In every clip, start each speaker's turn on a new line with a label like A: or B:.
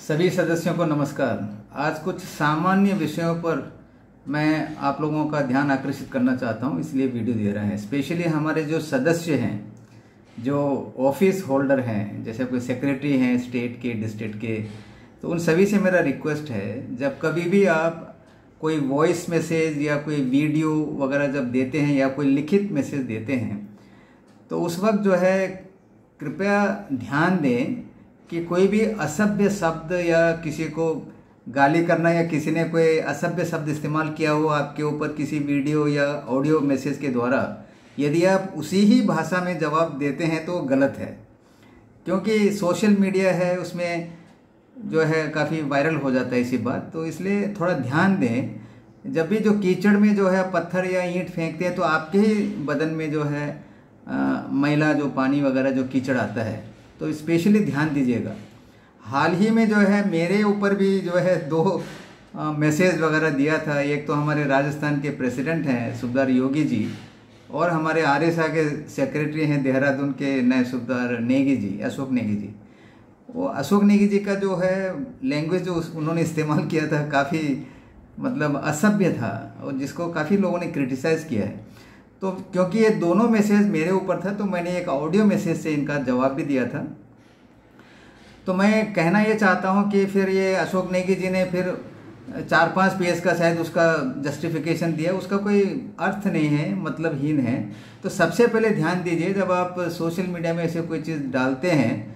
A: सभी सदस्यों को नमस्कार। आज कुछ सामान्य विषयों पर मैं आप लोगों का ध्यान आकर्षित करना चाहता हूं, इसलिए वीडियो दे रहे हैं। स्पेशली हमारे जो सदस्य हैं, जो ऑफिस होल्डर हैं, जैसे कोई सेक्रेटरी हैं स्टेट के, डिस्ट्रिक्ट के, तो उन सभी से मेरा रिक्वेस्ट है, जब कभी भी आप कोई वॉइस मैसेज या कोई वीडियो वगैरह जब देते हैं या कोई लिखित मैसेज देते हैं, तो उस वक्त जो है कृपया ध्यान दें कि कोई भी असभ्य शब्द या किसी को गाली करना या किसी ने कोई असभ्य शब्द इस्तेमाल किया हो आपके ऊपर किसी वीडियो या ऑडियो मैसेज के द्वारा, यदि आप उसी ही भाषा में जवाब देते हैं तो गलत है। क्योंकि सोशल मीडिया है, उसमें जो है काफ़ी वायरल हो जाता है इसी बात, तो इसलिए थोड़ा ध्यान दें। जब भी जो कीचड़ में जो है पत्थर या ईंट फेंकते हैं तो आपके ही बदन में जो है मैला जो पानी वगैरह जो कीचड़ आता है, तो स्पेशली ध्यान दीजिएगा। हाल ही में जो है मेरे ऊपर भी जो है दो मैसेज वगैरह दिया था। एक तो हमारे राजस्थान के प्रेसिडेंट हैं सुबेदार योगी जी, और हमारे आरएसए के सेक्रेटरी हैं देहरादून के नए सुबेदार नेगी जी, अशोक नेगी जी। वो अशोक नेगी जी का जो है लैंग्वेज जो उन्होंने इस्तेमाल किया था काफ़ी मतलब असभ्य था, और जिसको काफ़ी लोगों ने क्रिटिसाइज़ किया है। तो क्योंकि ये दोनों मैसेज मेरे ऊपर था, तो मैंने एक ऑडियो मैसेज से इनका जवाब भी दिया था। तो मैं कहना ये चाहता हूँ कि फिर ये अशोक नेगी जी ने फिर 4-5 पेज का शायद उसका जस्टिफिकेशन दिया, उसका कोई अर्थ नहीं है, मतलबहीन है। तो सबसे पहले ध्यान दीजिए, जब आप सोशल मीडिया में ऐसे कोई चीज़ डालते हैं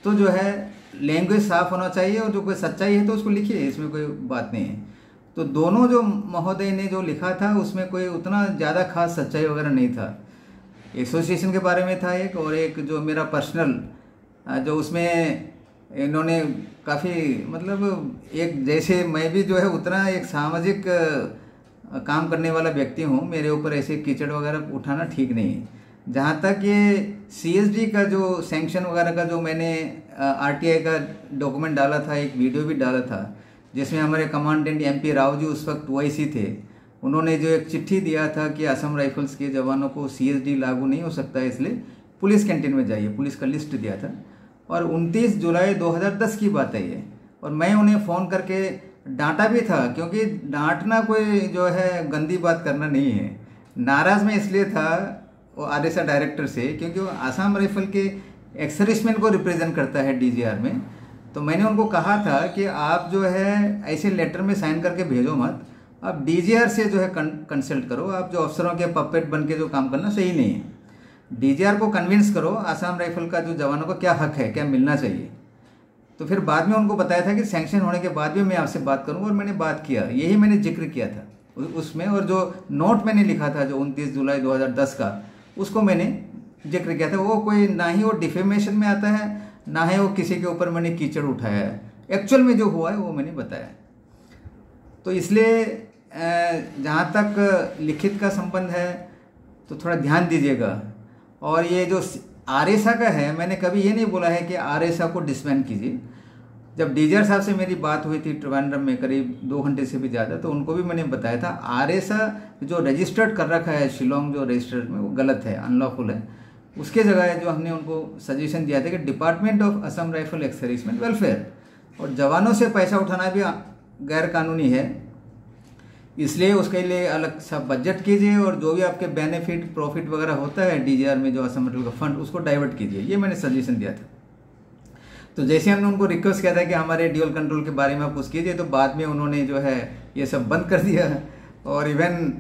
A: तो जो है लैंग्वेज साफ होना चाहिए, और जो कोई सच्चाई है तो उसको लिखिए, इसमें कोई बात नहीं है। तो दोनों जो महोदय ने जो लिखा था उसमें कोई उतना ज़्यादा खास सच्चाई वगैरह नहीं था। एसोसिएशन के बारे में था एक, और एक जो मेरा पर्सनल जो उसमें इन्होंने काफ़ी मतलब एक, जैसे मैं भी जो है उतना एक सामाजिक काम करने वाला व्यक्ति हूँ, मेरे ऊपर ऐसे कीचड़ वगैरह उठाना ठीक नहीं है। जहाँ तक ये सीएसडी का जो सैंक्शन वगैरह का जो मैंने आरटीआई का डॉक्यूमेंट डाला था, एक वीडियो भी डाला था, जिसमें हमारे कमांडेंट एमपी राव जी उस वक्त ओआईसी थे, उन्होंने जो एक चिट्ठी दिया था कि असम राइफल्स के जवानों को सीएसडी लागू नहीं हो सकता है, इसलिए पुलिस कैंटीन में जाइए, पुलिस का लिस्ट दिया था। और 29 जुलाई 2010 की बात है ये, और मैं उन्हें फ़ोन करके डांटा भी था, क्योंकि डांटना कोई जो है गंदी बात करना नहीं है। नाराज़ मैं इसलिए था वो आरएसए डायरेक्टर से, क्योंकि वो आसाम राइफल के एक्स सर्विसमैन को रिप्रेजेंट करता है डीजीआर में। तो मैंने उनको कहा था कि आप जो है ऐसे लेटर में साइन करके भेजो मत, आप डीजीआर से जो है कंसल्ट करो। आप जो अफसरों के पपेट बन के जो काम करना सही नहीं है। डीजीआर को कन्विंस करो आसाम राइफल का जो जवानों को क्या हक है, क्या मिलना चाहिए। तो फिर बाद में उनको बताया था कि सैंक्शन होने के बाद भी मैं आपसे बात करूँगा, और मैंने बात किया, यही मैंने जिक्र किया था उसमें। और जो नोट मैंने लिखा था जो 29 जुलाई 2010 का, उसको मैंने जिक्र किया था। वो कोई ना ही वो डिफेमेशन में आता है, ना है वो किसी के ऊपर मैंने कीचड़ उठाया है। एक्चुअल में जो हुआ है वो मैंने बताया। तो इसलिए जहाँ तक लिखित का संबंध है तो थोड़ा ध्यान दीजिएगा। और ये जो आरएसए का है, मैंने कभी ये नहीं बोला है कि आरएसए को डिसबैंड कीजिए। जब डीजीआर साहब से मेरी बात हुई थी ट्रिवांड्रम में करीब 2 घंटे से भी ज़्यादा, तो उनको भी मैंने बताया था आरएसए जो रजिस्टर्ड कर रखा है शिलोंग जो रजिस्टर्ड में, वो गलत है, अनलॉफुल है। उसके जगह जो हमने उनको सजेशन दिया था कि department of Assam rifle ex serviceman welfare, और जवानों से पैसा उठाना भी गैर कानूनी है, इसलिए उसके लिए अलग सा बजट कीजिए, और जो भी आपके बेनिफिट प्रॉफिट वगैरह होता है डीजीआर में जो असम राइफल का फंड, उसको डाइवर्ट कीजिए। ये मैंने सजेशन दिया था। तो जैसे हमने उनको रिक्वेस्ट किया था कि हमारे ड्यूअल कंट्रोल के बारे में आप कुछ कीजिए, तो बाद में उन्होंने जो है ये सब बंद कर दिया। और इवन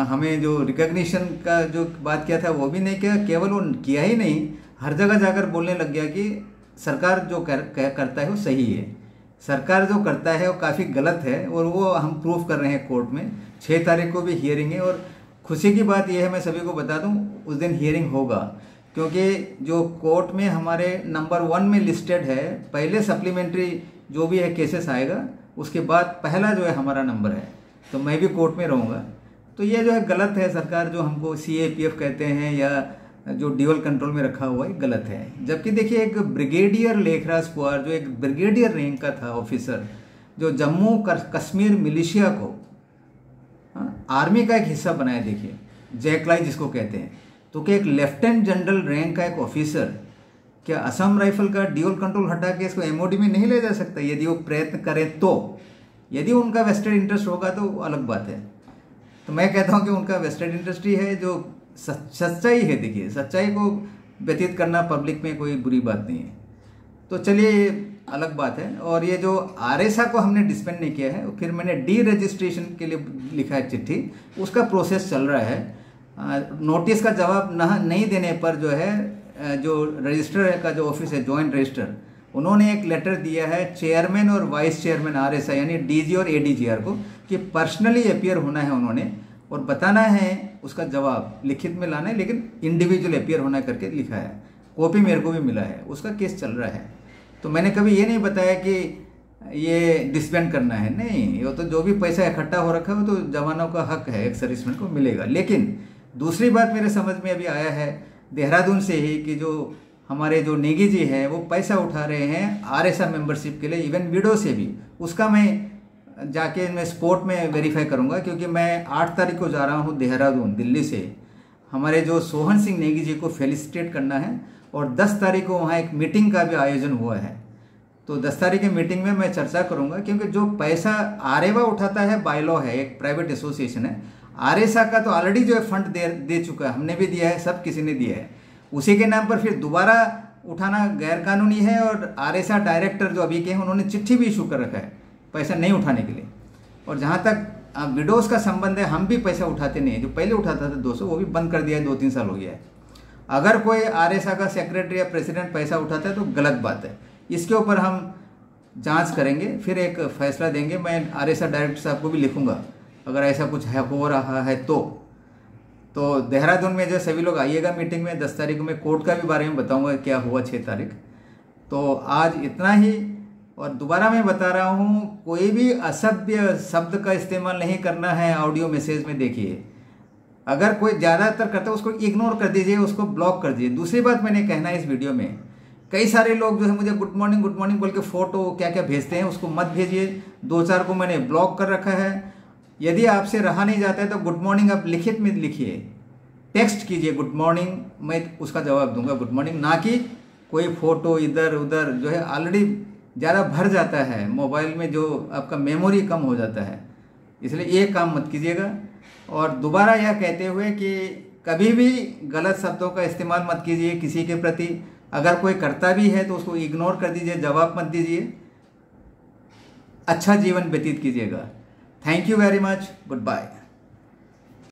A: हमें जो रिकग्निशन का जो बात किया था वो भी नहीं किया। केवल वो किया ही नहीं, हर जगह जाकर बोलने लग गया कि सरकार जो करता है वो सही है, सरकार जो करता है वो काफ़ी गलत है, और वो हम प्रूफ कर रहे हैं कोर्ट में। 6 तारीख को भी हियरिंग है, और खुशी की बात यह है, मैं सभी को बता दूं, उस दिन हियरिंग होगा, क्योंकि जो कोर्ट में हमारे नंबर 1 में लिस्टेड है, पहले सप्लीमेंट्री जो भी है केसेस आएगा, उसके बाद पहला जो है हमारा नंबर है। तो मैं भी कोर्ट में रहूँगा। तो ये जो है गलत है, सरकार जो हमको CAPF कहते हैं या जो ड्यूअल कंट्रोल में रखा हुआ है, गलत है। जबकि देखिए एक ब्रिगेडियर लेखराज कुमार जो एक ब्रिगेडियर रैंक का था ऑफिसर, जो जम्मू कश्मीर मिलिशिया को आर्मी का एक हिस्सा बनाया, देखिए जैकलाई जिसको कहते हैं, तो कि एक लेफ्टिनेंट जनरल रैंक का एक ऑफिसर क्या असम राइफल का ड्यूल कंट्रोल हटा के इसको एमओडी में नहीं ले जा सकता? यदि वो प्रयत्न करें तो, यदि उनका वेस्टेड इंटरेस्ट होगा तो अलग बात है। तो मैं कहता हूं कि उनका वेस्टेड इंटरेस्ट ही है, जो सच्चाई है। देखिए, सच्चाई को व्यतीत करना पब्लिक में कोई बुरी बात नहीं है। तो चलिए, अलग बात है। और ये जो आरएसआ को हमने डिस्पेंड नहीं किया है, फिर मैंने डी रजिस्ट्रेशन के लिए लिखा है चिट्ठी, उसका प्रोसेस चल रहा है। नोटिस का जवाब नहीं देने पर जो है, जो रजिस्टर का जो ऑफिस है, जॉइंट रजिस्टर, उन्होंने एक लेटर दिया है चेयरमैन और वाइस चेयरमैन आरएसआ यानी डीजी और एडीजीआर को कि पर्सनली अपीयर होना है उन्होंने और बताना है, उसका जवाब लिखित में लाना है, लेकिन इंडिविजुअल अपीयर होना करके लिखा है। कॉपी मेरे को भी मिला है, उसका केस चल रहा है। तो मैंने कभी ये नहीं बताया कि ये डिसबैंड करना है, नहीं। वो तो जो भी पैसा इकट्ठा हो रखा है वो तो जवानों का हक है, एक सर्विसमैन को मिलेगा। लेकिन दूसरी बात मेरे समझ में अभी आया है देहरादून से ही कि जो हमारे जो नेगी जी है वो पैसा उठा रहे हैं आरएसआ मेंबरशिप के लिए, इवन विडो से भी। उसका मैं जाके मैं स्पोर्ट में वेरीफाई करूंगा, क्योंकि मैं 8 तारीख को जा रहा हूं देहरादून दिल्ली से। हमारे जो सोहन सिंह नेगी जी को फेलिसिटेट करना है और 10 तारीख को वहाँ एक मीटिंग का भी आयोजन हुआ है। तो 10 तारीख की मीटिंग में मैं चर्चा करूंगा, क्योंकि जो पैसा आरेवा उठाता है बाय लॉ है, एक प्राइवेट एसोसिएशन है। आरएसआ का तो ऑलरेडी जो है फंड दे चुका है, हमने भी दिया है, सब किसी ने दिया है। उसी के नाम पर फिर दोबारा उठाना गैरकानूनी है। और आरएसआ डायरेक्टर जो अभी के हैं उन्होंने चिट्ठी भी इशू कर रखा है पैसा नहीं उठाने के लिए। और जहाँ तक विडोज का संबंध है, हम भी पैसा उठाते नहीं है। जो पहले उठाता था 200, वो भी बंद कर दिया है, 2-3 साल हो गया है। अगर कोई आरएसआ का सेक्रेटरी या प्रेसिडेंट पैसा उठाता है तो गलत बात है। इसके ऊपर हम जांच करेंगे, फिर एक फैसला देंगे। मैं आरएसआ डायरेक्टर साहब को भी लिखूंगा अगर ऐसा कुछ हो रहा है तो देहरादून में जो सभी लोग आइएगा मीटिंग में। 10 तारीख को मैं कोर्ट का भी बारे में बताऊंगा क्या हुआ 6 तारीख। तो आज इतना ही। और दोबारा मैं बता रहा हूँ, कोई भी असभ्य शब्द का इस्तेमाल नहीं करना है ऑडियो मैसेज में। देखिए, अगर कोई ज़्यादातर करता है उसको इग्नोर कर दीजिए, उसको ब्लॉक कर दीजिए। दूसरी बात मैंने कहना है इस वीडियो में, कई सारे लोग जो है मुझे गुड मॉर्निंग बोल के फोटो क्या क्या भेजते हैं, उसको मत भेजिए। 2-4 को मैंने ब्लॉक कर रखा है। यदि आपसे रहा नहीं जाता है तो गुड मॉर्निंग आप लिखित में लिखिए, टेक्स्ट कीजिए गुड मॉर्निंग, मैं उसका जवाब दूंगा गुड मॉर्निंग। ना कि कोई फोटो इधर उधर जो है ऑलरेडी ज़्यादा भर जाता है मोबाइल में, जो आपका मेमोरी कम हो जाता है। इसलिए ये काम मत कीजिएगा। और दोबारा यह कहते हुए कि कभी भी गलत शब्दों का इस्तेमाल मत कीजिए किसी के प्रति। अगर कोई करता भी है तो उसको इग्नोर कर दीजिए, जवाब मत दीजिए। अच्छा जीवन व्यतीत कीजिएगा। Thank you very much, good bye.